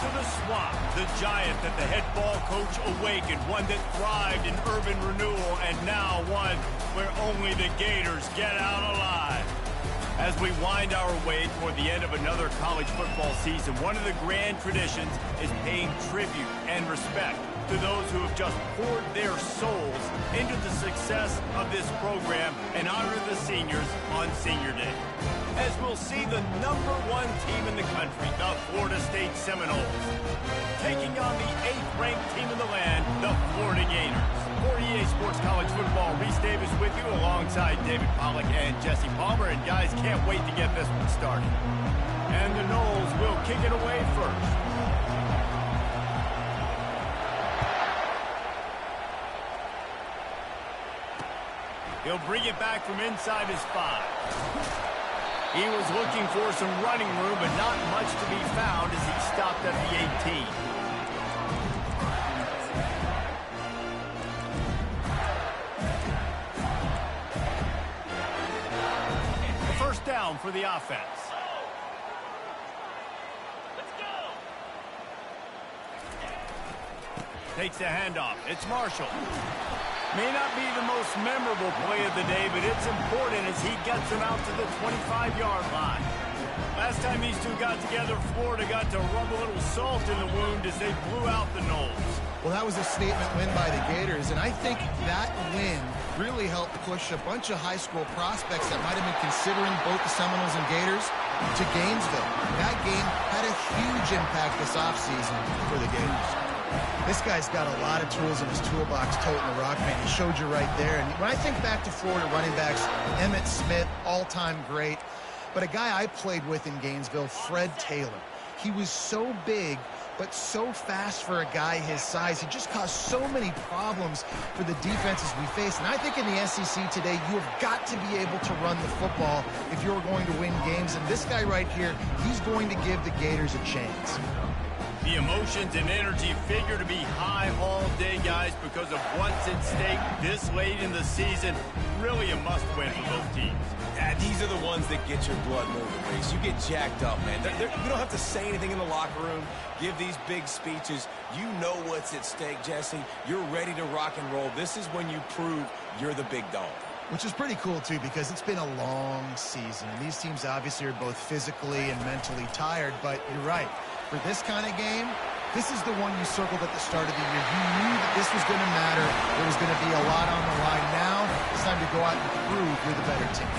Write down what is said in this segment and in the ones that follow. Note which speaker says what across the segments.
Speaker 1: to the swamp, the giant that the head ball coach awakened, one that thrived in urban renewal, and now one where only the Gators get out alive. As we wind our way toward the end of another college football season, one of the grand traditions is paying tribute and respect to those who have just poured their souls into the success of this program and honor the seniors on Senior Day. As we'll see the #1 team in the country, the Florida State Seminoles, taking on the 8th-ranked team in the land, the Florida Gators. For EA Sports College Football, Reese Davis with you alongside David Pollack and Jesse Palmer. And guys, can't wait to get this one started. And the Noles will kick it away first. He'll bring it back from inside his 5. He was looking for some running room, but not much to be found as he stopped at the 18. First down for the offense. Let's go. Takes the handoff. It's Marshall. May not be the most memorable play of the day, but it's important as he gets him out to the 25-yard line. Last time these two got together, Florida got to rub a little salt in the wound as they blew out the Noles.
Speaker 2: Well, that was a statement win by the Gators, and I think that win really helped push a bunch of high school prospects that might have been considering both the Seminoles and Gators to Gainesville. That game had a huge impact this offseason for the Gators. This guy's got a lot of tools in his toolbox toting the rock, man. He showed you right there. And when I think back to Florida running backs, Emmitt Smith, all-time great. But a guy I played with in Gainesville, Fred Taylor. He was so big, but so fast for a guy his size. He just caused so many problems for the defenses we face. And I think in the SEC today, you have got to be able to run the football if you're going to win games. And this guy right here, he's going to give the Gators a chance.
Speaker 1: The emotions and energy figure to be high all day, guys, because of what's at stake this late in the season. Really a must-win for both teams.
Speaker 3: Yeah, these are the ones that get your blood moving, Reese. You get jacked up, man. You don't have to say anything in the locker room, give these big speeches. You know what's at stake, Jesse. You're ready to rock and roll. This is when you prove you're the big dog.
Speaker 2: Which is pretty cool, too, because it's been a long season. And these teams obviously are both physically and mentally tired, but you're right. For this kind of game, this is the one you circled at the start of the year. You knew that this was going to matter. There was going to be a lot on the line. Now it's time to go out and prove you're the better team.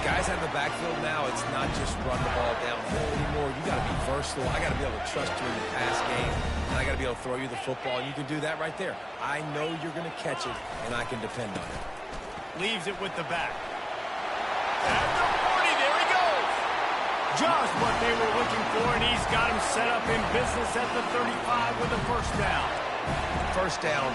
Speaker 3: Guys out in the backfield now, it's not just run the ball downhill anymore. You got to be versatile. I got to be able to trust you in the pass game, and I got to be able to throw you the football. You can do that right there. I know you're going to catch it, and I can depend on it.
Speaker 1: Leaves it with the back. At the 40, there he goes. Just what they were looking for, and he's got him set up in business at the 35 with a first down.
Speaker 3: First down,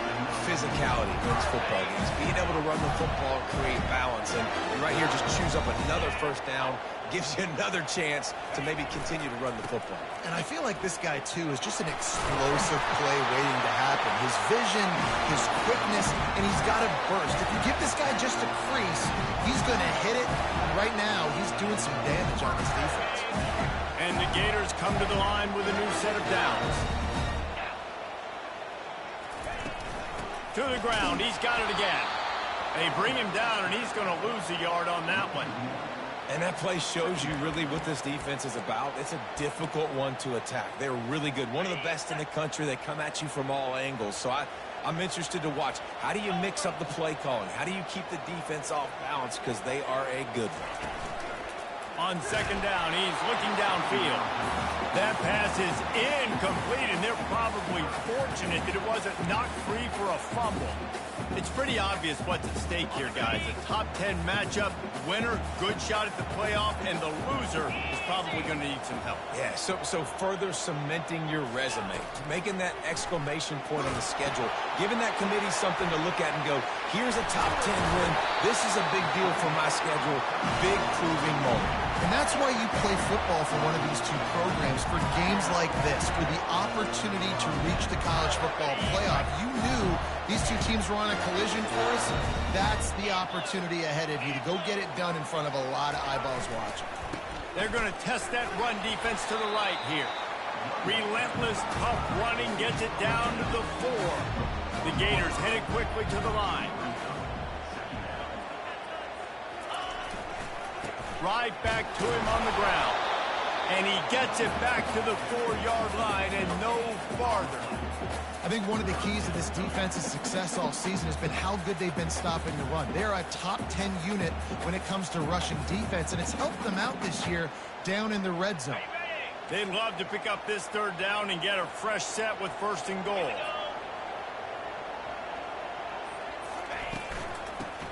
Speaker 3: physicality wins football games. Being able to run the football and create balance. And right here, just choose up another first down, gives you another chance to maybe continue to run the football.
Speaker 2: And I feel like this guy, too, is just an explosive play waiting to happen. His vision, his quickness, and he's got a burst. If you give this guy just a crease, he's going to hit it. And right now, he's doing some damage on this defense.
Speaker 1: And the Gators come to the line with a new set of downs. To the ground, he's got it again. They bring him down, and he's going to lose a yard on that one.
Speaker 3: And that play shows you really what this defense is about. It's a difficult one to attack. They're really good. One of the best in the country. They come at you from all angles. So I'm interested to watch. How do you mix up the play calling? How do you keep the defense off balance? Because they are a good one.
Speaker 1: On second down, he's looking downfield. That pass is incomplete, and they're probably fortunate that it wasn't knocked free for a fumble. It's pretty obvious what's at stake here, guys. A top 10 matchup, winner, good shot at the playoff, and the loser is probably going to need some help.
Speaker 3: Yeah, so further cementing your resume, making that exclamation point on the schedule, giving that committee something to look at and go, here's a top 10 win. This is a big deal for my schedule. Big proving moment.
Speaker 2: And that's why you play football for one of these two programs, for games like this, for the opportunity to reach the college football playoff. You knew these two teams were on a collision course. That's the opportunity ahead of you to go get it done in front of a lot of eyeballs watching.
Speaker 1: They're going to test that run defense to the right here. Relentless, tough running gets it down to the 4. The Gators headed quickly to the line. Right back to him on the ground. And he gets it back to the 4-yard line and no farther.
Speaker 2: I think one of the keys to this defense's success all season has been how good they've been stopping the run. They're a top 10 unit when it comes to rushing defense, and it's helped them out this year down in the red zone.
Speaker 1: They'd love to pick up this 3rd down and get a fresh set with 1st and goal.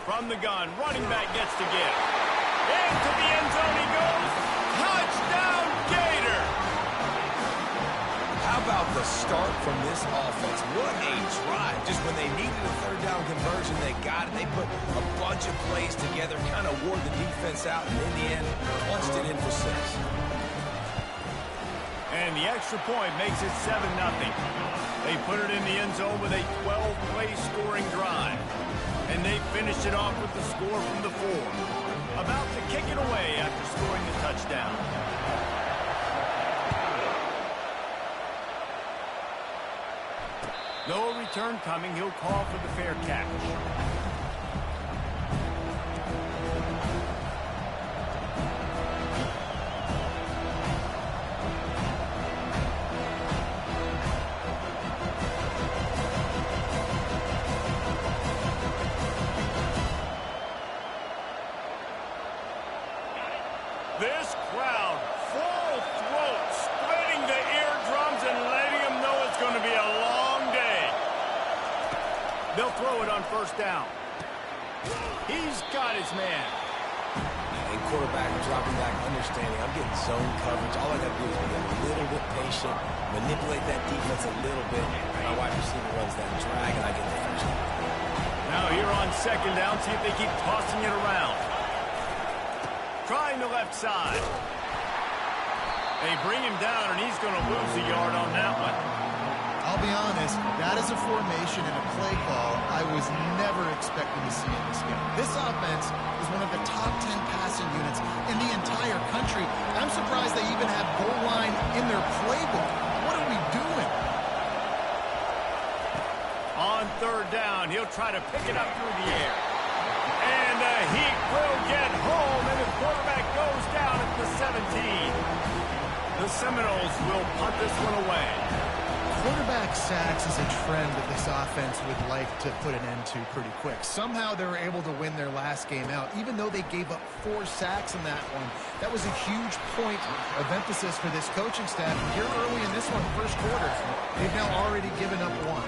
Speaker 1: From the gun, running back gets to give. Into the end zone he goes. Touchdown, Gator!
Speaker 3: How about the start from this offense? What a drive. Just when they needed a 3rd down conversion, they got it. They put a bunch of plays together, kind of wore the defense out, and in the end, punched it in for 6.
Speaker 1: And the extra point makes it 7-0. They put it in the end zone with a 12-play scoring drive. And they finished it off with the score from the 4. About to kick it away after scoring the touchdown. No return coming. He'll call for the fair catch. This crowd, full throat, splitting the eardrums and letting them know it's going to be a long day. They'll throw it on 1st down. He's got his man.
Speaker 3: And quarterback dropping back, understanding I'm getting zone coverage. All I got to do is be a little bit patient, manipulate that defense a little bit. My wide receiver runs that drag, and I get the first down.
Speaker 1: Now here on 2nd down, see if they keep tossing it around. Trying the left side. They bring him down, and he's going to lose a yard on that one.
Speaker 2: I'll be honest, that is a formation and a play call I was never expecting to see in this game. This offense is one of the top 10 passing units in the entire country. I'm surprised they even have goal line in their playbook. What are we doing?
Speaker 1: On 3rd down, he'll try to pick it up through the air. And he will get home, and the quarterback goes down at the 17. The Seminoles will punt this one away.
Speaker 2: Quarterback sacks is a trend that this offense would like to put an end to pretty quick. Somehow they were able to win their last game out, even though they gave up 4 sacks in that one. That was a huge point of emphasis for this coaching staff. And here early in this one, 1st quarter, they've now already given up 1.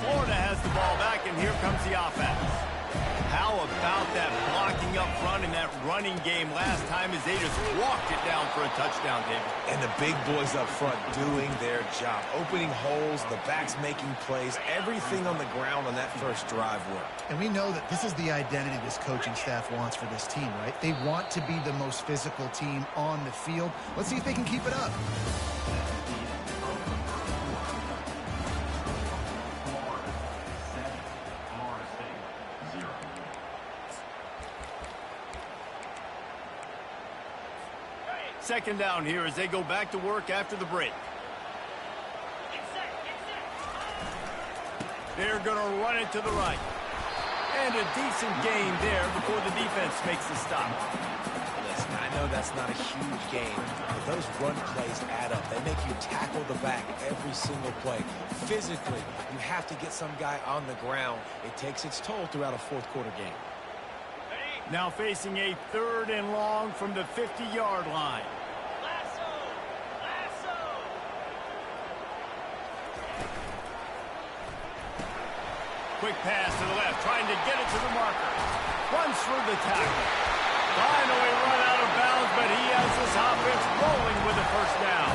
Speaker 1: Florida has the ball back, and here comes the offense. How about that blocking up front in that running game last time as they just walked it down for a touchdown, David?
Speaker 3: And the big boys up front doing their job. Opening holes, the backs making plays. Everything on the ground on that 1st drive worked.
Speaker 2: And we know that this is the identity this coaching staff wants for this team, right? They want to be the most physical team on the field. Let's see if they can keep it up.
Speaker 1: Second down here as they go back to work after the break. They're going to run it to the right. And a decent gain there before the defense makes the stop.
Speaker 3: Listen, I know that's not a huge gain, but those run plays add up. They make you tackle the back every single play. Physically, you have to get some guy on the ground. It takes its toll throughout a 4th quarter game.
Speaker 1: Now facing a 3rd and long from the 50-yard line. Quick pass to the left, trying to get it to the marker. Runs through the tackle. Finally run out of bounds, but he has this offense rolling with a 1st down.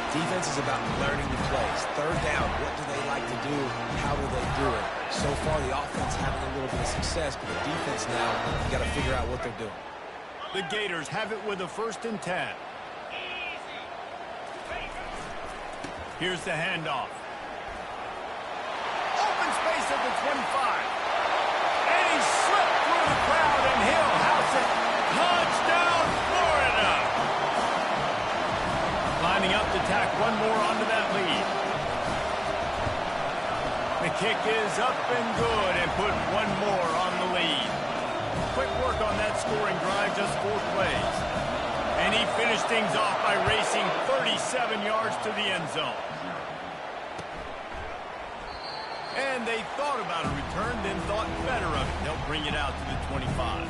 Speaker 3: Defense is about learning the plays. 3rd down, what do they like to do? How do they do it? So far, the offense having a little bit of success, but the defense now, you got to figure out what they're doing.
Speaker 1: The Gators have it with a 1st and 10. Here's the handoff. Open space at the 25. And he slipped through the crowd, and he'll house it. Touchdown, Florida! tack one more onto that lead. The kick is up and good and put one more on the lead. Quick work on that scoring drive, just 4 plays. And he finished things off by racing 37 yards to the end zone. And they thought about a return, then thought better of it. They'll bring it out to the 25.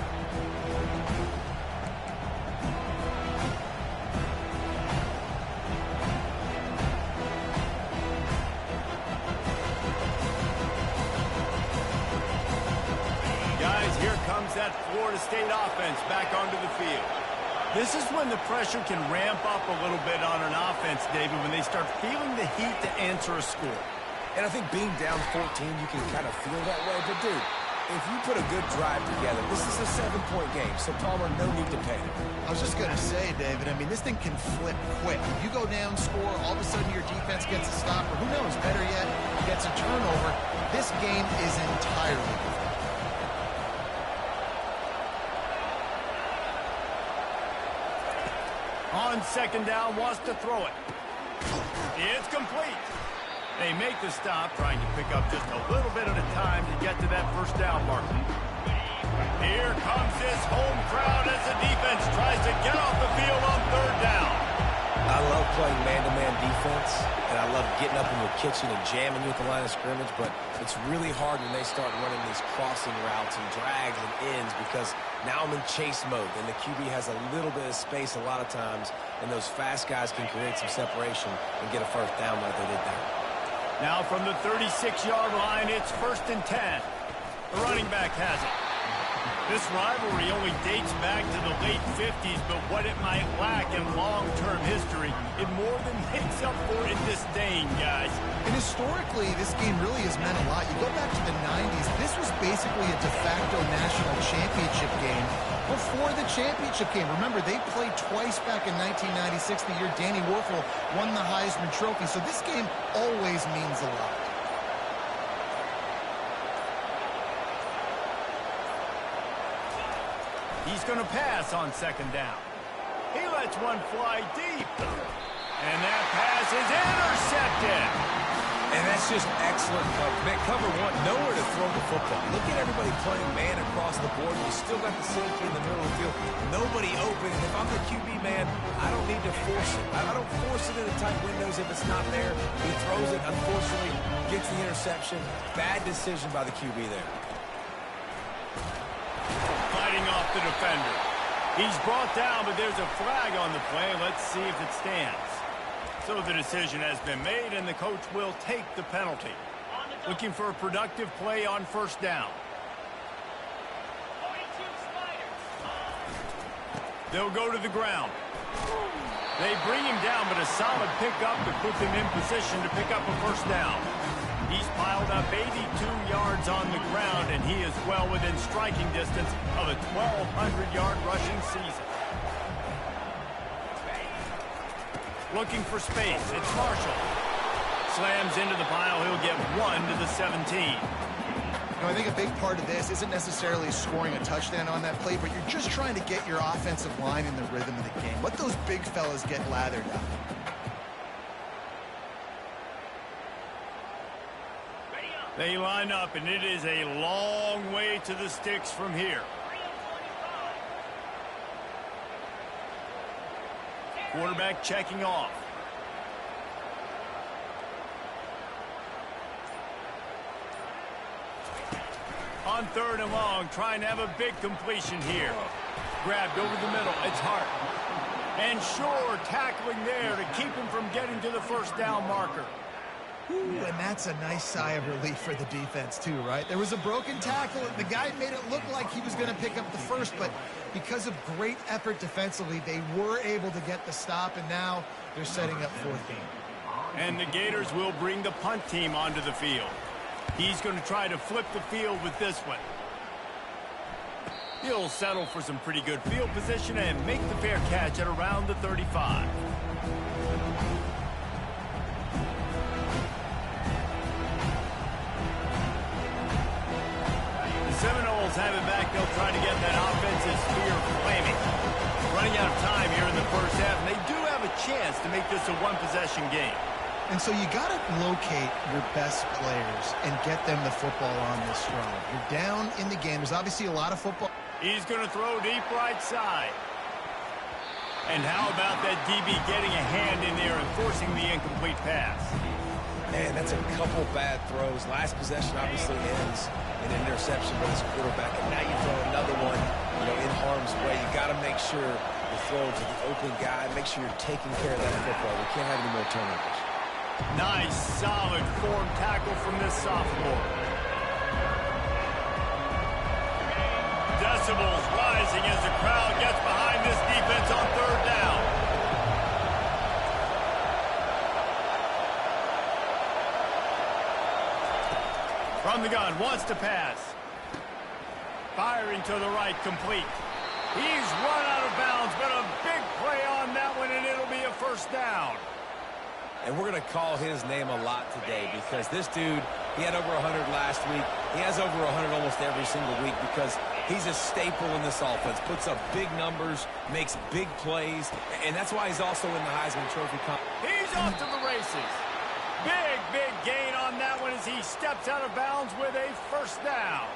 Speaker 1: Guys, here comes that Florida State offense back onto the field. This is when the pressure can ramp up a little bit on an offense, David, when they start feeling the heat to answer a score.
Speaker 3: And I think being down 14, you can kind of feel that way. But, dude, if you put a good drive together, this is a 7-point game. So, Palmer, no need to panic.
Speaker 2: I was just going to say, David, I mean, this thing can flip quick. You go down, score, all of a sudden your defense gets a stop, or who knows, better yet, gets a turnover. This game is entirely different.
Speaker 1: On second down, wants to throw it. It's complete. They make the stop, trying to pick up just a little bit at a time to get to that first down marker. Here comes this home crowd as the defense tries to get off the field on third down.
Speaker 3: I love playing man-to-man defense, and I love getting up in your kitchen and jamming you at the line of scrimmage, but it's really hard when they start running these crossing routes and drags and ends because now I'm in chase mode, and the QB has a little bit of space a lot of times, and those fast guys can create some separation and get a first down like they did there.
Speaker 1: Now from the 36-yard line, it's 1st and 10. The running back has it. This rivalry only dates back to the late 50s, but what it might lack in long-term history, it more than makes up for in disdain, guys.
Speaker 2: And historically, this game really has meant a lot. You go back to the 90s, this was basically a de facto national championship game before the championship game. Remember, they played twice back in 1996, the year Danny Werfel won the Heisman Trophy. So this game always means a lot.
Speaker 1: He's going to pass on second down. He lets one fly deep. And that pass is intercepted.
Speaker 3: And that's just excellent cover. Cover one, nowhere to throw the football. Look at everybody playing man across the board. You still got the safety in the middle of the field. Nobody open. And if I'm the QB, man, I don't need to force it. I don't force it into tight windows if it's not there. He throws it, unfortunately, gets the interception. Bad decision by the QB there.
Speaker 1: Fighting off the defender. He's brought down, but there's a flag on the play. Let's see if it stands. So the decision has been made, and the coach will take the penalty. Looking for a productive play on first down. They'll go to the ground. They bring him down, but a solid pickup to put them in position to pick up a first down. He's piled up 82 yards on the ground, and he is well within striking distance of a 1,200-yard rushing season. Looking for space. It's Marshall. Slams into the pile. He'll get 1 to the 17.
Speaker 2: You know, I think a big part of this isn't necessarily scoring a touchdown on that play, but you're just trying to get your offensive line in the rhythm of the game. Let those big fellas get lathered up.
Speaker 1: They line up, and it is a long way to the sticks from here. Quarterback checking off. On third and long, trying to have a big completion here. Grabbed over the middle. It's Hart. And Shore tackling there to keep him from getting to the first down marker.
Speaker 2: Ooh, and that's a nice sigh of relief for the defense, too, right? There was a broken tackle. The guy made it look like he was going to pick up the first, but because of great effort defensively, they were able to get the stop, and now they're setting up fourth game.
Speaker 1: And the Gators will bring the punt team onto the field. He's going to try to flip the field with this one. He'll settle for some pretty good field position and make the fair catch at around the 35. Seminoles have it back. They'll try to get that offensive sphere flaming. Running out of time here in the first half. And they do have a chance to make this a one-possession game.
Speaker 2: And so you got to locate your best players and get them the football on this drive. You're down in the game. There's obviously a lot of football.
Speaker 1: He's going to throw deep right side. And how about that DB getting a hand in there and forcing the incomplete pass?
Speaker 3: Man, that's a couple bad throws. Last possession obviously ends in an interception by his quarterback, and now you throw another one, in harm's way. You got to make sure you throw to the open guy. Make sure you're taking care of that football. We can't have any more turnovers.
Speaker 1: Nice, solid form tackle from this sophomore. Decibels rising as the crowd gets behind this defense on third down. From the gun, wants to pass. Firing to the right, complete. He's run out of bounds, but a big play on that one, and it'll be a first down.
Speaker 3: And we're going to call his name a lot today because this dude, he had over 100 last week. He has over 100 almost every single week because he's a staple in this offense. Puts up big numbers, makes big plays, and that's why he's also in the Heisman Trophy competition.
Speaker 1: He's off to the races. Big gain on that one as he steps out of bounds with a first down.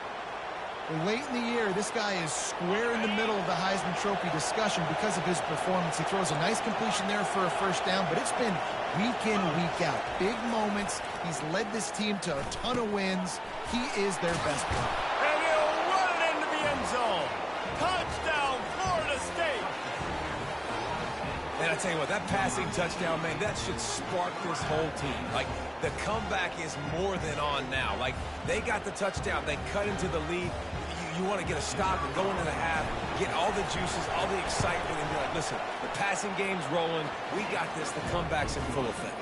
Speaker 2: Well, late in the year, this guy is square in the middle of the Heisman Trophy discussion because of his performance. He throws a nice completion there for a first down, but it's been week in, week out. Big moments. He's led this team to a ton of wins. He is their best player.
Speaker 1: And he'll run it into the end zone. Touchdown, Florida State.
Speaker 3: And I tell you what, that passing touchdown, man, that should spark this whole team. Like, the comeback is more than on now. Like, they got the touchdown. They cut into the lead. You want to get a stop and go into the half, get all the juices, all the excitement, and be like, listen, the passing game's rolling. We got this. The comeback's in full effect.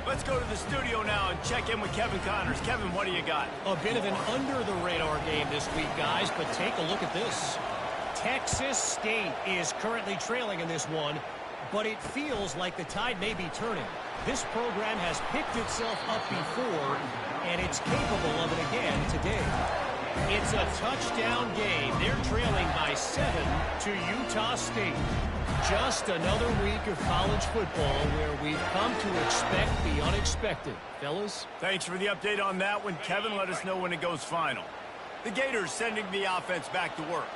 Speaker 1: Let's go to the studio now and check in with Kevin Connors. Kevin, what do you got?
Speaker 4: A bit of an under-the-radar game this week, guys, but take a look at this. Texas State is currently trailing in this one, but it feels like the tide may be turning. This program has picked itself up before, and it's capable of it again today. It's a touchdown game. They're trailing by 7 to Utah State. Just another week of college football where we've come to expect the unexpected. Fellas?
Speaker 1: Thanks for the update on that one, Kevin. Let us know when it goes final. The Gators sending the offense back to work.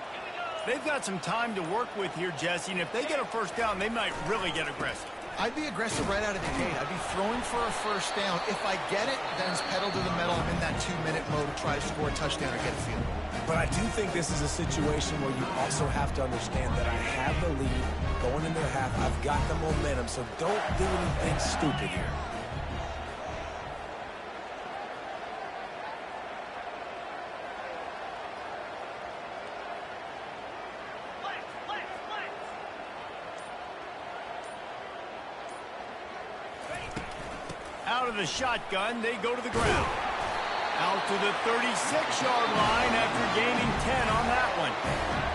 Speaker 1: They've got some time to work with here, Jesse, and if they get a first down, they might really get aggressive.
Speaker 2: I'd be aggressive right out of the gate. I'd be throwing for a first down. If I get it, then it's pedal to the metal. I'm in that 2-minute mode to try to score a touchdown or get a field goal.
Speaker 3: But I do think this is a situation where you also have to understand that I have the lead going into the half. I've got the momentum, so don't do anything stupid here.
Speaker 1: Out of the shotgun, they go to the ground. Out to the 36-yard line after gaining 10 on that one.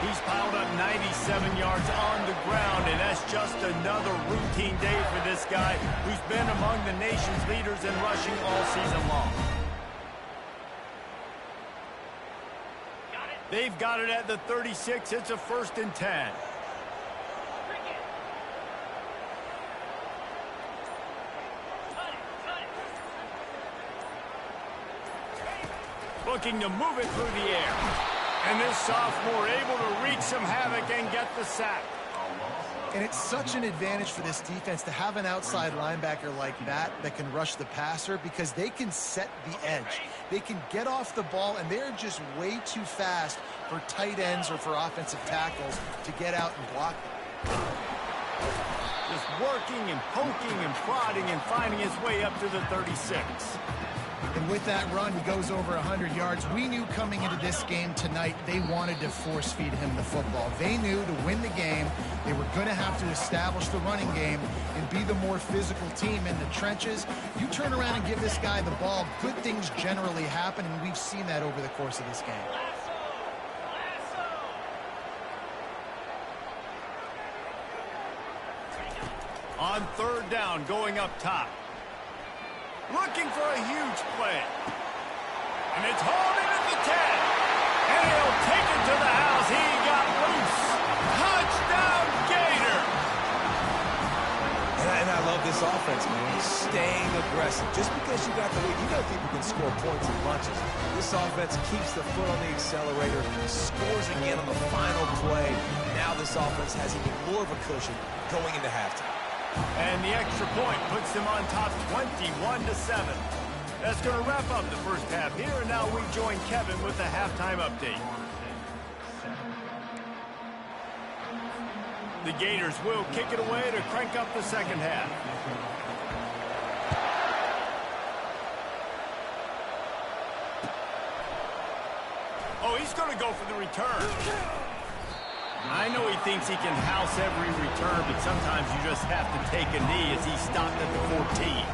Speaker 1: He's piled up 97 yards on the ground, and that's just another routine day for this guy who's been among the nation's leaders in rushing all season long. They've got it at the 36. It's a 1st and 10. Looking to move it through the air. And this sophomore able to wreak some havoc and get the sack.
Speaker 2: And it's such an advantage for this defense to have an outside linebacker like that can rush the passer because they can set the edge. They can get off the ball, and they're just way too fast for tight ends or for offensive tackles to get out and block them.
Speaker 1: Just working and poking and prodding and finding his way up to the 36.
Speaker 2: And with that run, he goes over 100 yards. We knew coming into this game tonight, they wanted to force feed him the football. They knew to win the game, they were going to have to establish the running game and be the more physical team in the trenches. You turn around and give this guy the ball, good things generally happen, and we've seen that over the course of this game.
Speaker 1: On 3rd down, going up top. Looking for a huge play. And it's hauled in at the 10. And he'll take it to the house. He got loose. Touchdown, Gator.
Speaker 3: this offense, man, staying aggressive. Just because you got the lead, you know people can score points in bunches. This offense keeps the foot on the accelerator, scores again on the final play. Now this offense has even more of a cushion going into halftime.
Speaker 1: And the extra point puts them on top 21-7. That's going to wrap up the first half here, and now we join Kevin with the halftime update. The Gators will kick it away to crank up the second half. Oh, he's going to go for the return. I know he thinks he can house every return, but sometimes you just have to take a knee as he stopped at the 14.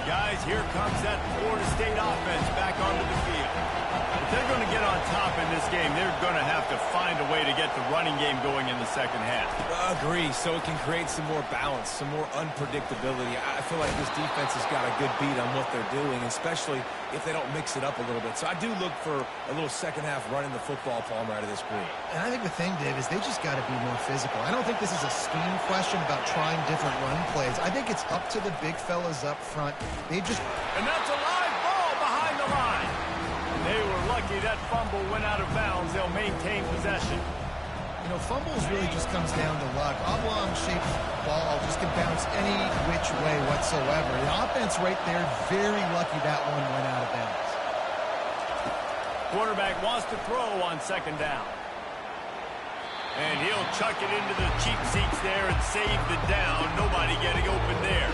Speaker 1: Guys, here comes that Florida State offense back onto the field. If they're going to get on top in this game, they're going to have to find a way to get the running game going in the second half.
Speaker 3: Agree, so it can create some more balance, some more unpredictability. I feel like this defense has got a good beat on what they're doing, especially if they don't mix it up a little bit. So I do look for a little second half running the football palm out of this group.
Speaker 2: And I think the thing, Dave, is they just got to be more physical. I don't think this is a scheme question about trying different run plays. I think it's up to the big fellas up front. They just...
Speaker 1: And that's a live ball behind the line. They were lucky that fumble went out of bounds. They'll maintain possession.
Speaker 2: You know, fumbles really just comes down to luck. Oblong-shaped ball just can bounce any which way whatsoever. The offense right there, very lucky that one went out of bounds.
Speaker 1: Quarterback wants to throw on second down. And he'll chuck it into the cheap seats there and save the down. Nobody getting open there.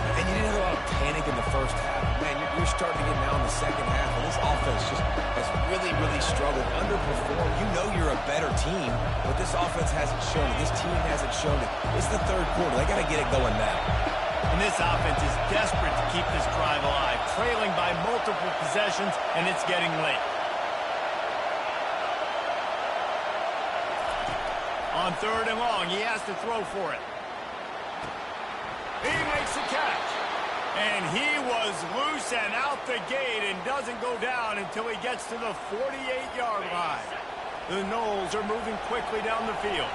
Speaker 3: And you didn't have a lot of panic in the first half. Man, you're starting to get now in the second half, and this offense just has really, really struggled, underperformed. You know you're a better team, but this offense hasn't shown it. This team hasn't shown it. It's the third quarter. They got to get it going now.
Speaker 1: And this offense is desperate to keep this drive alive, trailing by multiple possessions, and it's getting late. On third and long, he has to throw for it. He makes the catch. And he was loose and out the gate and doesn't go down until he gets to the 48-yard line. The Noles are moving quickly down the field.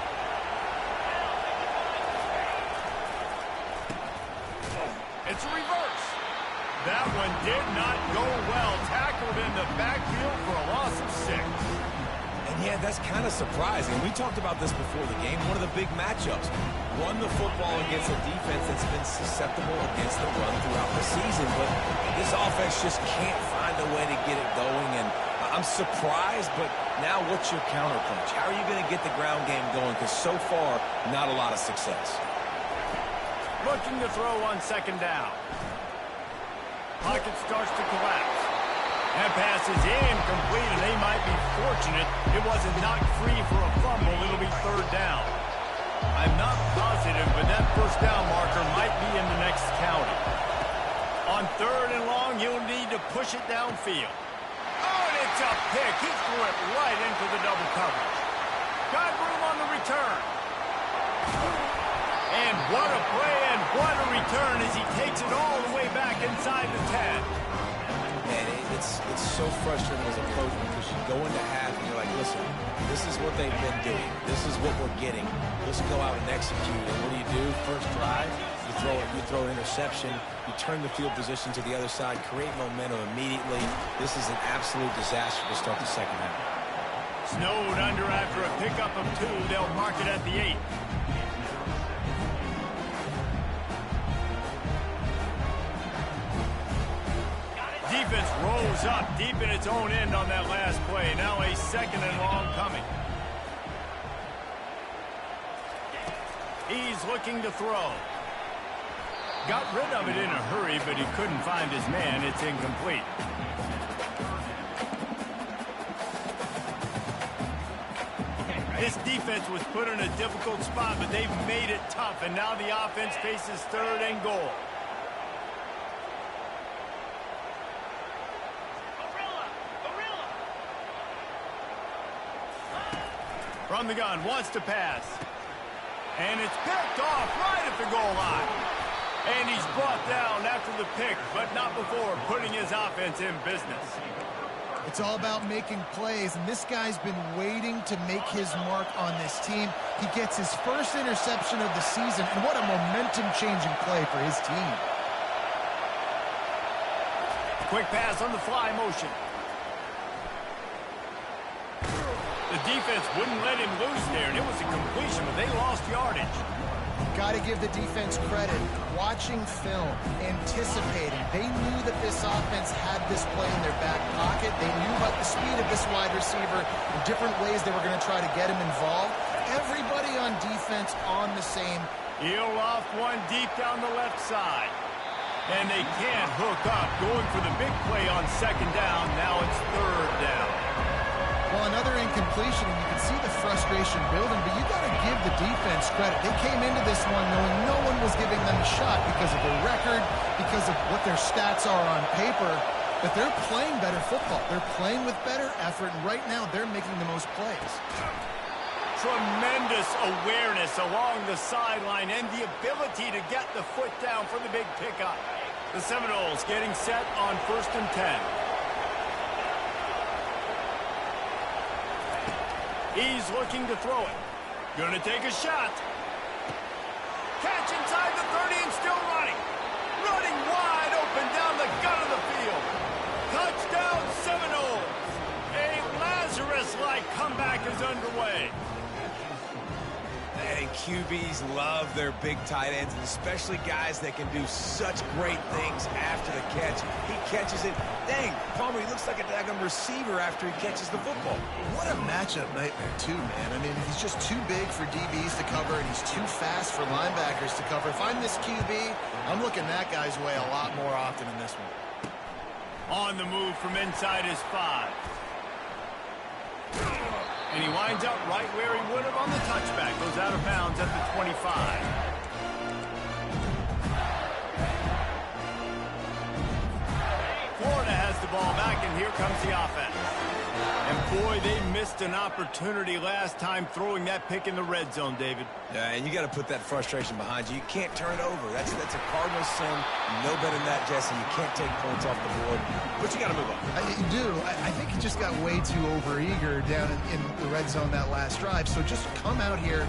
Speaker 1: It's a reverse. That one did not go well. Tackled in the backfield for a loss of 6.
Speaker 3: And yeah, that's kind of surprising. We talked about this before the game. One of the big matchups. Run the football against a defense that's been susceptible against the run throughout the season. But this offense just can't find a way to get it going. And I'm surprised, but now what's your counterpunch? How are you going to get the ground game going? Because so far, not a lot of success.
Speaker 1: Looking to throw on second down. Pocket starts to collapse. That pass is incomplete, and they might be fortunate it wasn't knocked free for a fumble. It'll be third down. I'm not positive, but that first down marker might be in the next county. On third and long, you'll need to push it downfield. Oh, and it's a pick. He threw it right into the double coverage. Got room on the return. And what a play and what a return as he takes it all the way back inside the 10.
Speaker 3: And it's so frustrating as a coach because you go into half and you're like, listen, this is what they've been doing. This is what we're getting. Let's go out and execute. And what do? First drive, you throw an interception, you turn the field position to the other side, create momentum immediately. This is an absolute disaster to start the second half.
Speaker 1: Snowed under after a pickup of 2. They'll mark it at the 8. Defense rolls up deep in its own end on that last play. Now a second and long coming. He's looking to throw. Got rid of it in a hurry, but he couldn't find his man. It's incomplete. This defense was put in a difficult spot, but they've made it tough, and now the offense faces third and goal. From the gun, wants to pass. And it's picked off right at the goal line. And he's brought down after the pick, but not before putting his offense in business.
Speaker 2: It's all about making plays, and this guy's been waiting to make his mark on this team. He gets his first interception of the season, and what a momentum-changing play for his team.
Speaker 1: Quick pass on the fly motion. The defense wouldn't let him loose there, and it was a completion, but they lost yardage.
Speaker 2: Got to give the defense credit. Watching film, anticipating. They knew that this offense had this play in their back pocket. They knew about the speed of this wide receiver and different ways they were going to try to get him involved. Everybody on defense on the same.
Speaker 1: He'll off one deep down the left side. And they can't hook up. Going for the big play on second down. Now it's third down.
Speaker 2: Well, another incompletion, and you can see the frustration building, but you got to give the defense credit. They came into this one knowing no one was giving them a shot because of their record, because of what their stats are on paper, but they're playing better football. They're playing with better effort, and right now they're making the most plays.
Speaker 1: Tremendous awareness along the sideline and the ability to get the foot down for the big pickup. The Seminoles getting set on 1st and 10. He's looking to throw it. Gonna take a shot. Catch inside the 30 and still running. Running wide open down the gut of the field. Touchdown Seminoles. A Lazarus-like comeback is underway.
Speaker 3: And QBs love their big tight ends, and especially guys that can do such great things after the catch. He catches it. Dang, Palmer, he looks like a daggum receiver after he catches the football.
Speaker 2: What a matchup nightmare, too, man. I mean, he's just too big for DBs to cover, and he's too fast for linebackers to cover. If I'm this QB, I'm looking that guy's way a lot more often in this one.
Speaker 1: On the move from inside his 5. And he winds up right where he would have on the touchback. Goes out of bounds at the 25. Florida has the ball back, and here comes the offense. And boy, they missed an opportunity last time throwing that pick in the red zone, David.
Speaker 3: Yeah, and you got to put that frustration behind you. You can't turn it over. That's a Cardinal sin. No better than that, Jesse. You can't take points off the board, but you got to move on.
Speaker 2: You do. I think he just got way too overeager down in the red zone that last drive. So just come out here,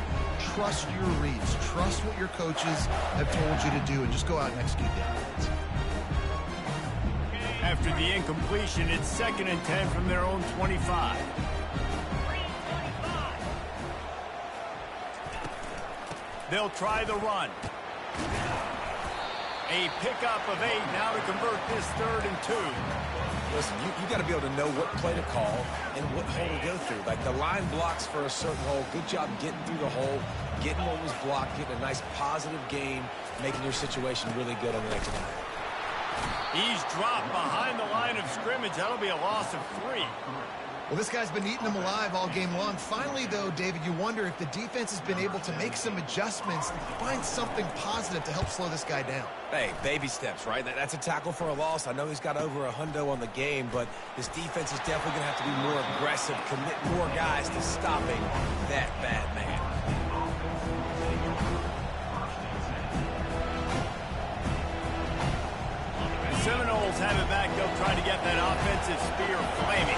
Speaker 2: trust your reads, trust what your coaches have told you to do, and just go out and execute the offense.
Speaker 1: After the incompletion, it's 2nd and 10 from their own 25. They'll try the run. A pickup of 8 now to convert this 3rd and 2.
Speaker 3: Listen, you got to be able to know what play to call and what hole to go through. Like the line blocks for a certain hole. Good job getting through the hole, getting what was blocked, getting a nice positive gain, making your situation really good on the next one.
Speaker 1: He's dropped behind the line of scrimmage. That'll be a loss of 3.
Speaker 2: Well, this guy's been eating them alive all game long. Finally, though, David, you wonder if the defense has been able to make some adjustments, find something positive to help slow this guy down.
Speaker 3: Hey, baby steps, right? That's a tackle for a loss. I know he's got over $100 on the game, but this defense is definitely going to have to be more aggressive, commit more guys to stopping that bad man.
Speaker 1: Seminoles have it back. They'll try to get that offensive spear flaming.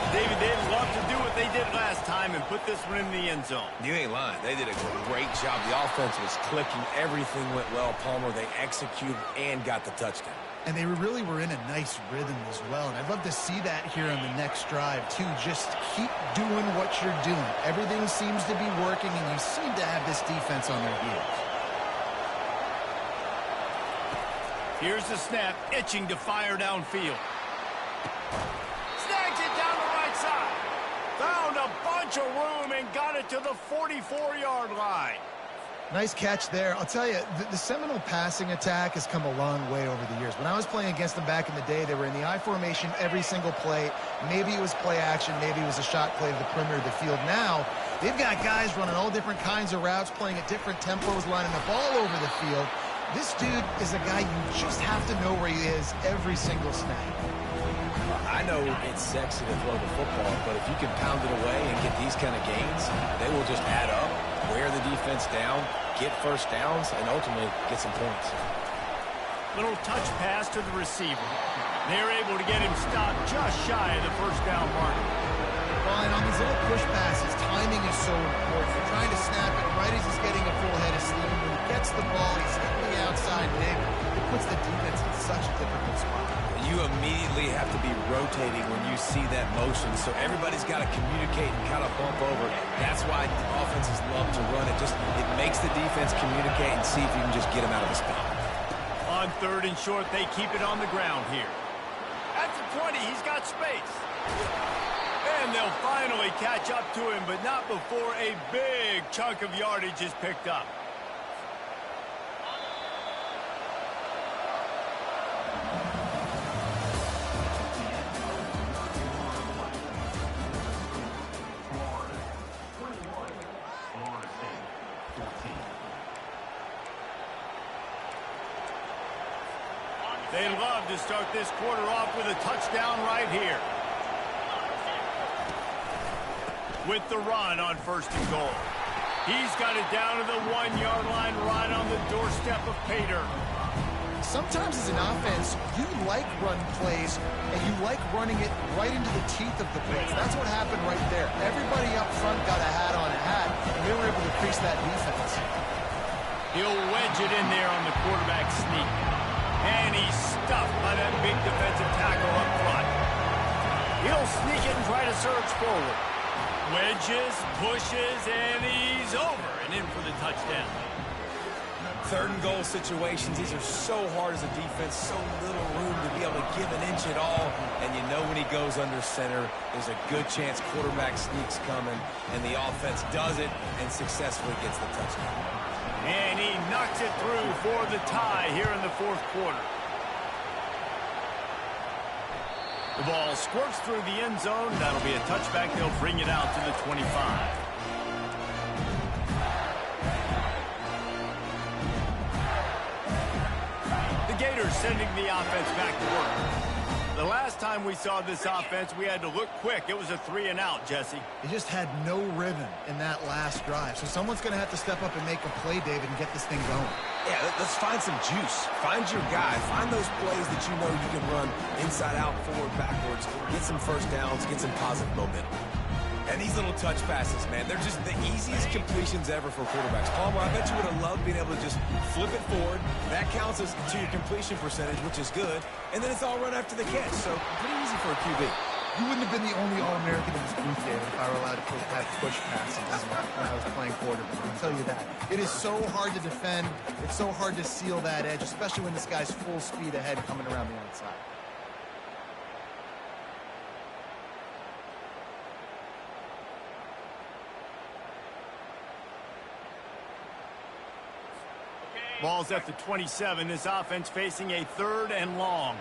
Speaker 1: David, they'd love to do what they did last time and put this one in the end zone.
Speaker 3: You ain't lying. They did a great job. The offense was clicking. Everything went well. Palmer, they executed and got the touchdown.
Speaker 2: And they really were in a nice rhythm as well. And I'd love to see that here on the next drive, too. Just keep doing what you're doing. Everything seems to be working, and you seem to have this defense on their heels.
Speaker 1: Here's the snap, itching to fire downfield. Snags it down the right side. Found a bunch of room and got it to the 44-yard line.
Speaker 2: Nice catch there. I'll tell you, the Seminole passing attack has come a long way over the years. When I was playing against them back in the day, they were in the I formation every single play. Maybe it was play action. Maybe it was a shot play to the perimeter of the field. Now, they've got guys running all different kinds of routes, playing at different tempos, lining up all over the field. This dude is a guy you just have to know where he is every single snap.
Speaker 3: I know it's sexy to throw the football, but if you can pound it away and get these kind of gains, they will just add up, wear the defense down, get first downs, and ultimately get some points.
Speaker 1: Little touch pass to the receiver. They're able to get him stopped just shy of the first down mark.
Speaker 2: Well, and on these little push passes, timing is so important. You're trying to snap it right as he's getting a full head of steam. When he gets the ball, he's hitting the outside big. It puts the defense in such a difficult spot.
Speaker 3: You immediately have to be rotating when you see that motion, so everybody's got to communicate and kind of bump over. That's why offenses love to run it. It makes the defense communicate and see if you can just get him out of the spot.
Speaker 1: On 3rd and short, they keep it on the ground here. At the 20, he's got space. And they'll finally catch up to him, but not before a big chunk of yardage is picked up. They love to start this quarter off with a touchdown right here. With the run on 1st and goal. He's got it down to the 1-yard line right on the doorstep of Pater.
Speaker 2: Sometimes as an offense, you like run plays, and you like running it right into the teeth of the blitz. That's what happened right there. Everybody up front got a hat on a hat, and they were able to crease that defense.
Speaker 1: He'll wedge it in there on the quarterback sneak. And he's stuffed by that big defensive tackle up front. He'll sneak it and try to surge forward. Wedges, pushes, and he's over and in for the touchdown.
Speaker 3: 3rd and goal situations, these are so hard as a defense, so little room to be able to give an inch at all. And you know when he goes under center, there's a good chance quarterback sneak's coming, and the offense does it and successfully gets the touchdown.
Speaker 1: And he knocks it through for the tie here in the 4th quarter. The ball squirts through the end zone. That'll be a touchback. They'll bring it out to the 25. The Gators sending the offense back to work. The last time we saw this offense, we had to look quick. It was a 3-and-out, Jesse.
Speaker 2: They just had no rhythm in that last drive. So someone's going to have to step up and make a play, David, and get this thing going.
Speaker 3: Yeah, let's find some juice. Find your guy. Find those plays that you know you can run inside out, forward, backwards. Get some first downs. Get some positive momentum. And these little touch passes, man, they're just the easiest completions ever for quarterbacks. Palmer, I bet you would have loved being able to just flip it forward. That counts as to your completion percentage, which is good. And then it's all run after the catch. So pretty easy for a QB.
Speaker 2: You wouldn't have been the only All-American in this booth, David, if I were allowed to have push passes when I was playing quarterback. I'll tell you that. It is so hard to defend. It's so hard to seal that edge, especially when this guy's full speed ahead coming around the outside.
Speaker 1: Ball's at the 27. This offense facing a 3rd and long.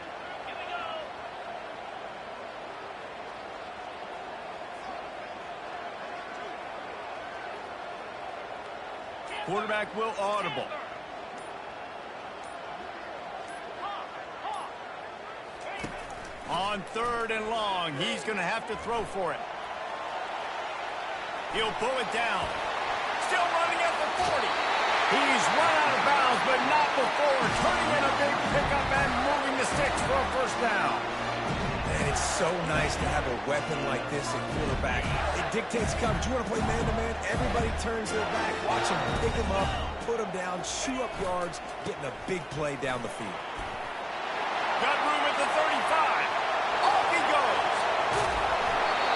Speaker 1: Quarterback will audible. On 3rd and long, he's going to have to throw for it. He'll pull it down. Still running at the 40. He's run out of bounds, but not before turning in a big pickup and moving the sticks for a first down.
Speaker 3: And it's so nice to have a weapon like this at quarterback. It dictates coverage. You want to play man-to-man? Everybody turns their back. Watch him pick him up, put him down, chew up yards, getting a big play down the field.
Speaker 1: Got room at the 35. Off he goes.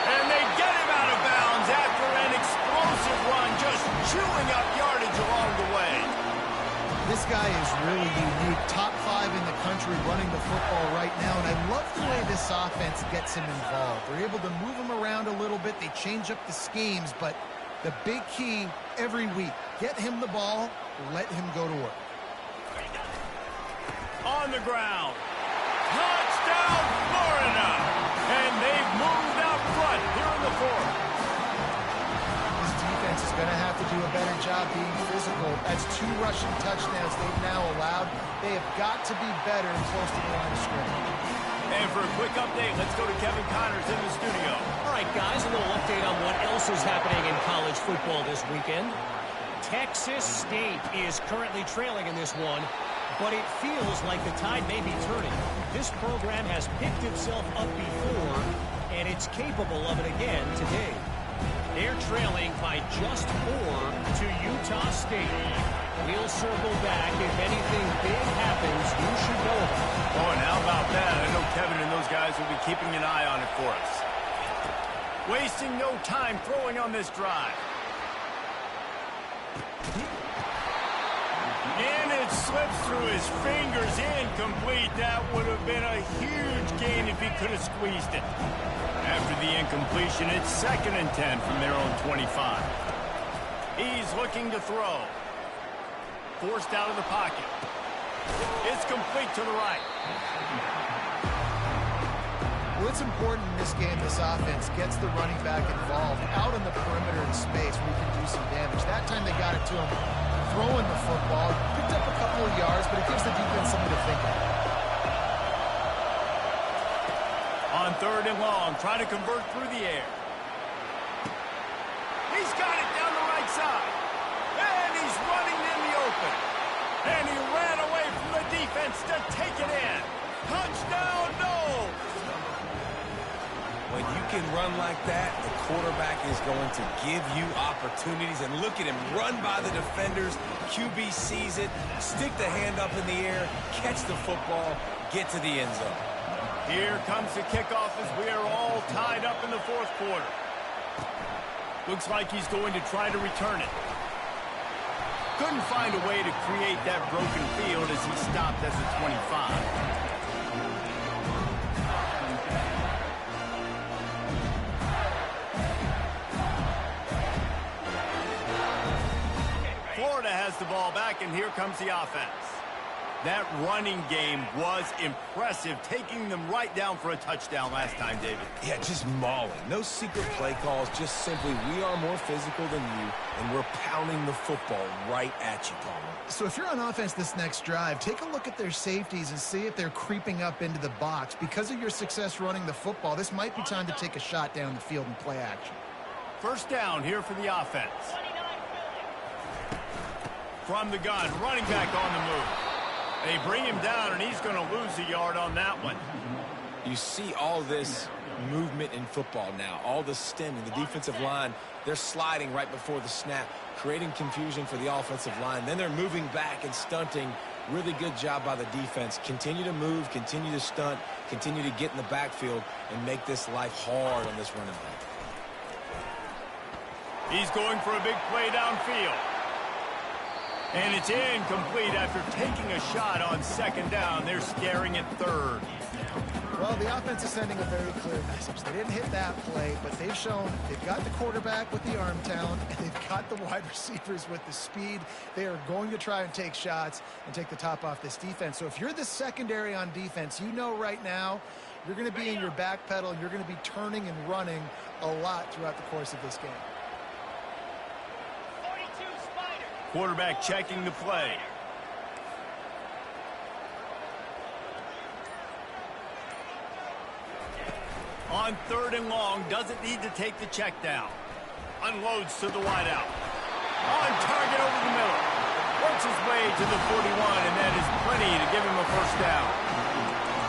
Speaker 1: And they get him out of bounds after an explosive run, just chewing up yardage along the way.
Speaker 2: This guy is really unique. Top 5 in the country running the football right now, and I love the way this offense gets him involved. They're able to move him around a little bit. They change up the schemes, but the big key every week, get him the ball, let him go to work.
Speaker 1: On the ground. Touchdown, Florida! And they've moved out front here in the 4th.
Speaker 2: This defense is going to have to do a better job being physical. That's 2 rushing touchdowns they've now allowed. They have got to be better and close to the line of scrimmage.
Speaker 1: And for a quick update, let's go to Kevin Connors in the studio.
Speaker 4: All right, guys, a little update on what else is happening in college football this weekend. Texas State is currently trailing in this one but it feels like the tide may be turning. This program has picked itself up before, and it's capable of it again today. They're trailing by just 4 to Utah State. We'll circle back. If anything big happens, you should know about it.
Speaker 1: Oh, and how about that? I know Kevin and those guys will be keeping an eye on it for us. Wasting no time throwing on this drive. And it slips through his fingers, incomplete. That would have been a huge gain if he could have squeezed it. After the incompletion, it's 2nd and 10 from their own 25. He's looking to throw. Forced out of the pocket. It's complete to the right.
Speaker 2: Well, it's important in this game, this offense gets the running back involved out on the perimeter in space where he can do some damage. That time they got it to him throwing the football. Picked up a couple of yards, but it gives the defense something to think about.
Speaker 1: On 3rd and long, trying to convert through the air. He's got it down the right side. And he's running in the open. And he ran away from the defense to take it in. Touchdown, no!
Speaker 3: When you can run like that, the quarterback is going to give you opportunities. And look at him run by the defenders. QB sees it, stick the hand up in the air, catch the football, get to the end zone.
Speaker 1: Here comes the kickoff as we are all tied up in the 4th quarter. Looks like he's going to try to return it. Couldn't find a way to create that broken field as he stopped at the 25. Florida has the ball back, and here comes the offense. That running game was impressive, taking them right down for a touchdown last time, David.
Speaker 3: Yeah, just mauling. No secret play calls, just simply we are more physical than you, and we're pounding the football right at you, Palmer.
Speaker 2: So if you're on offense this next drive, take a look at their safeties and see if they're creeping up into the box. Because of your success running the football, this might be time to take a shot down the field and play action.
Speaker 1: 1st down here for the offense. From the gun, running back on the move. They bring him down, and he's going to lose a yard on that one.
Speaker 3: You see all this movement in football now, all the stemming, the defensive line, they're sliding right before the snap, creating confusion for the offensive line. Then they're moving back and stunting. Really good job by the defense. Continue to move, continue to stunt, continue to get in the backfield, and make this life hard on this running back.
Speaker 1: He's going for a big play downfield. And it's incomplete after taking a shot on 2nd down. They're scaring at 3rd.
Speaker 2: Well, the offense is sending a very clear message. They didn't hit that play, but they've shown they've got the quarterback with the arm talent, and they've got the wide receivers with the speed. They are going to try and take shots and take the top off this defense. So if you're the secondary on defense, you know right now you're going to be in your back pedal, and you're going to be turning and running a lot throughout the course of this game.
Speaker 1: Quarterback checking the play. On 3rd and long, doesn't need to take the check down. Unloads to the wideout. On target over the middle. Works his way to the 41, and that is plenty to give him a 1st down.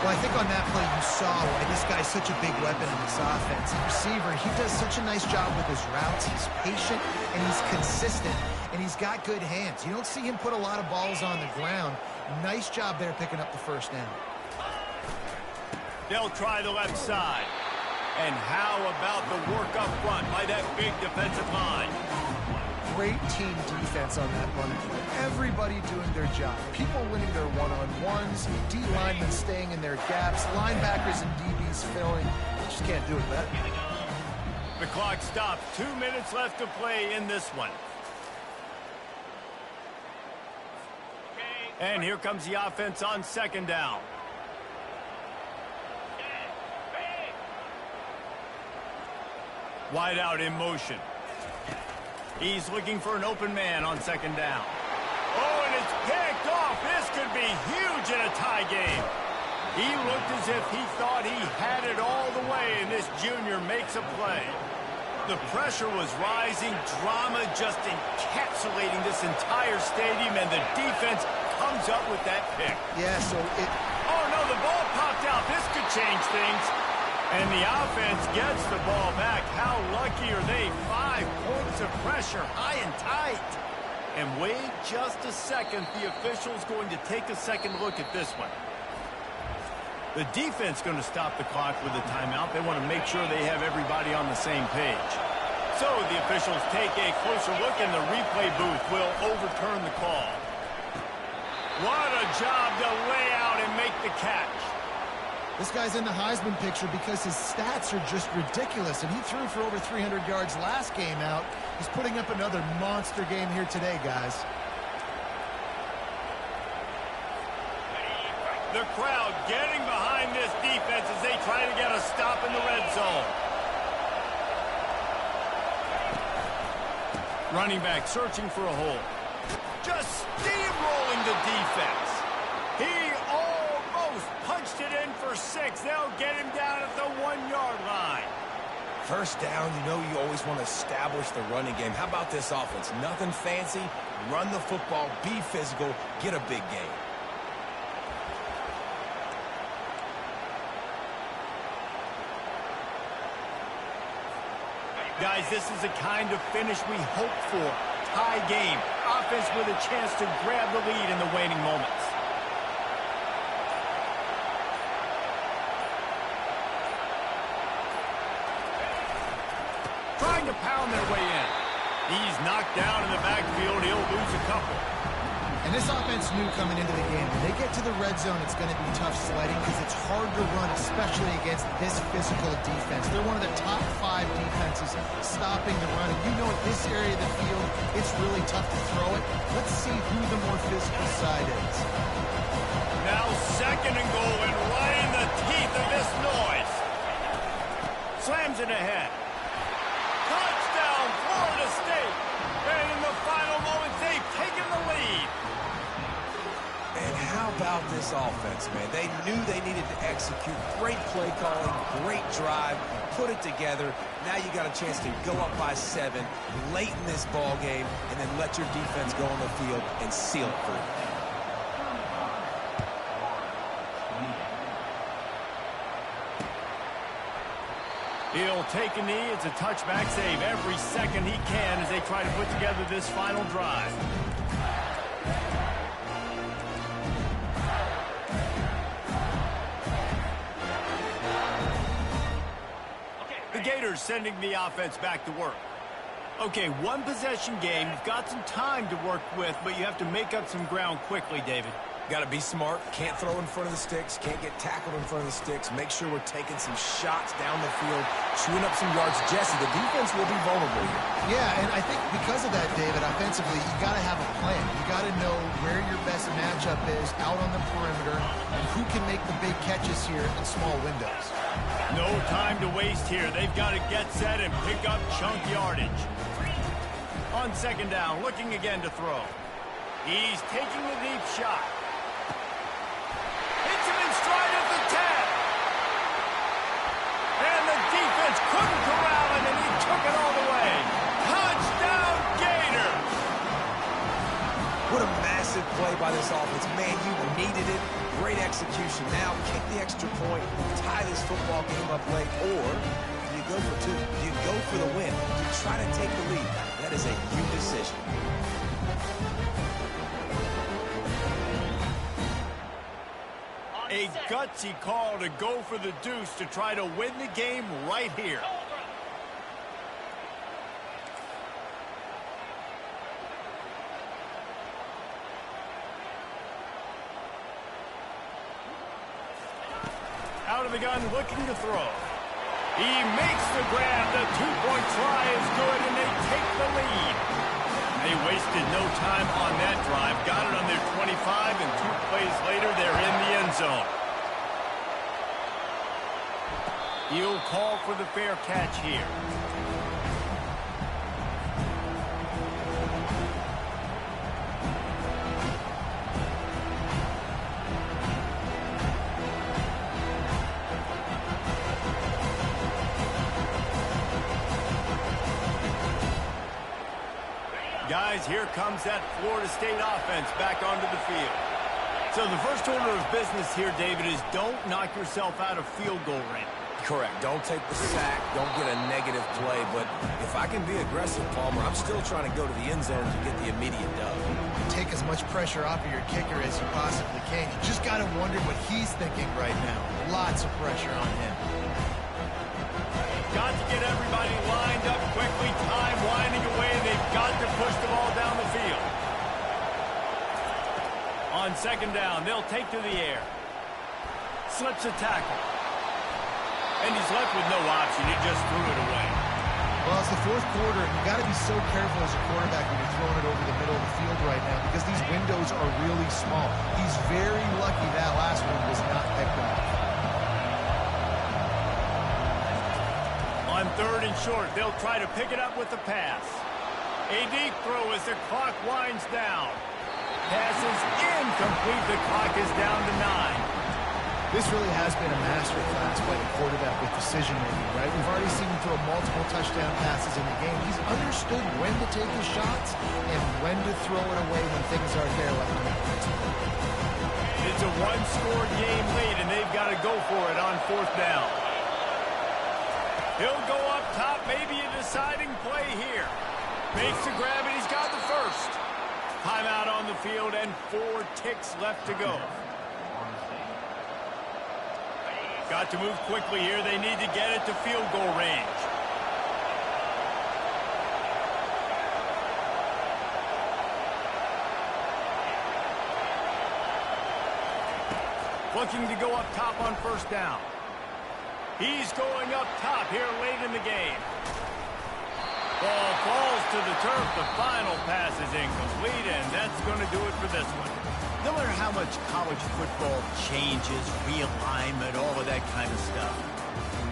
Speaker 2: Well, I think on that play you saw why this guy's such a big weapon in this offense. The receiver, he does such a nice job with his routes. He's patient, and he's consistent, and he's got good hands. You don't see him put a lot of balls on the ground. Nice job there picking up the 1st down.
Speaker 1: They'll try the left side. And how about the work up front by that big defensive line?
Speaker 2: Great team defense on that run. Everybody doing their job. People winning their one-on-ones, D-linemen staying in their gaps, linebackers and DBs filling. Just can't do it better.
Speaker 1: The clock stops. 2 minutes left to play in this one. And here comes the offense on 2nd down. Wide out in motion. He's looking for an open man on 2nd down. Oh, and it's picked off. This could be huge in a tie game. He looked as if he thought he had it all the way, and this junior makes a play. The pressure was rising, drama just encapsulating this entire stadium, and the defense comes up with that pick.
Speaker 2: Yeah, so
Speaker 1: Oh, no, the ball popped out. This could change things. And the offense gets the ball back. How lucky are they? 5 points of pressure, high and tight. And wait just a second. The official's going to take a second look at this one. The defense going to stop the clock with a timeout. They want to make sure they have everybody on the same page. So the officials take a closer look, and the replay booth will overturn the call. What a job to lay out and make the catch.
Speaker 2: this guy's in the Heisman picture because his stats are just ridiculous, and he threw for over 300 yards last game out. He's putting up another monster game here today, guys.
Speaker 1: The crowd getting behind this defense as they try to get a stop in the red zone. Running back searching for a hole. Just steamrolling the defense. He almost punched it in for 6. They'll get him down at the 1-yard line.
Speaker 3: First down, you know you always want to establish the running game. How about this offense? Nothing fancy. Run the football, be physical, get a big gain.
Speaker 1: Guys, this is the kind of finish we hope for. Tie game. Offense with a chance to grab the lead in the waning moments. Trying to pound their way in. He's knocked down in the backfield. He'll lose a couple.
Speaker 2: And this offense knew coming into the game, when they get to the red zone, it's going to be tough sledding because it's hard to run, especially against this physical defense. They're one of the top 5 defenses stopping the run. And you know at this area of the field, it's really tough to throw it. Let's see who the more physical side is.
Speaker 1: Now 2nd and goal, and right in the teeth of this noise. Slams it ahead. Touchdown, Florida State. And in the final moments, they've taken the lead.
Speaker 3: And how about this offense, man? They knew they needed to execute. Great play calling, great drive, put it together. Now you got a chance to go up by 7 late in this ball game and then let your defense go on the field and seal it for you.
Speaker 1: He'll take a knee. It's a touchback save every second he can as they try to put together this final drive. The Gators sending the offense back to work. Okay, 1 possession game. You've got some time to work with, but you have to make up some ground quickly, David.
Speaker 3: Got to be smart. Can't throw in front of the sticks. Can't get tackled in front of the sticks. Make sure we're taking some shots down the field, chewing up some yards. Jesse, the defense will be vulnerable here.
Speaker 2: Yeah, and I think because of that, David, offensively, you got to have a plan. You got to know where your best matchup is out on the perimeter and who can make the big catches here in small windows.
Speaker 1: No time to waste here. They've got to get set and pick up chunk yardage. On 2nd down, looking again to throw. He's taking the deep shot. Hits him in stride at the 10. And the defense couldn't corral him, and he took it all the way. Touchdown, Gators!
Speaker 3: What a massive play by this offense. Man, you needed it. Great execution. Now kick the extra point, tie this football game up late, or do you go for 2? Do you go for the win? Do you try to take the lead? That is a huge decision.
Speaker 1: A gutsy call to go for the deuce to try to win the game right here. Out of the gun, looking to throw. He makes the grab. The 2-point try is good, and they take the lead. They wasted no time on that drive. Got it on their 25, and 2 plays later, they're in the end zone. He'll call for the fair catch here. Guys, here comes that Florida State offense back onto the field. So the first order of business here, David, is don't knock yourself out of field goal range.
Speaker 3: Correct. Don't take the sack. Don't get a negative play. But if I can be aggressive, Palmer, I'm still trying to go to the end zone to get the immediate dub.
Speaker 2: Take as much pressure off of your kicker as you possibly can. You just got to wonder what he's thinking right now. Lots of pressure on him.
Speaker 1: Got to get everybody lined up quickly. Time winding away. They've got to push the ball down the field. On second down, they'll take to the air. Slips a tackle. And he's left with no option. He just threw it away.
Speaker 2: Well, it's the fourth quarter, and you got to be so careful as a quarterback when you're throwing it over the middle of the field right now because these windows are really small. He's very lucky that last one was not picked off.
Speaker 1: On third and short, they'll try to pick it up with the pass. A deep throw as the clock winds down. Pass is incomplete. The clock is down to 9.
Speaker 2: This really has been a masterclass by the quarterback with decision-making, right? We've already seen him throw multiple touchdown passes in the game. He's understood when to take his shots and when to throw it away when things aren't there like on that principle.
Speaker 1: It's a one-score game lead, and they've got to go for it on fourth down. He'll go up top, maybe a deciding play here. Makes the grab, and he's got the first. Timeout on the field, and 4 ticks left to go. Got to move quickly here. They need to get it to field goal range. Looking to go up top on first down. He's going up top here late in the game. Ball falls to the turf. The final pass is incomplete, and that's going to do it for this one. No matter how much college football changes, realignment, all of that kind of stuff,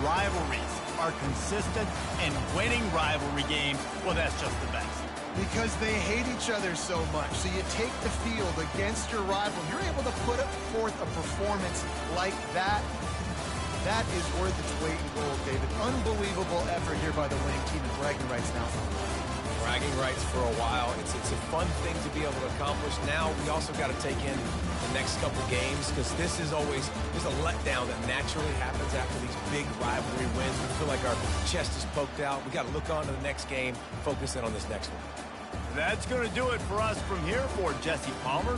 Speaker 1: rivalries are consistent, and winning rivalry games, well, that's just the best.
Speaker 2: Because they hate each other so much. So you take the field against your rival. You're able to put forth a performance like that. That is worth its weight in gold, David. Unbelievable effort here by the winning team, and bragging rights now.
Speaker 3: Bragging rights for a while. It's a fun thing to be able to accomplish. Now we also got to take in the next couple games because this is always a letdown that naturally happens after these big rivalry wins. We feel like our chest is poked out. We got to look on to the next game, focus in on this next one.
Speaker 1: That's going to do it for us from here for Jesse Palmer.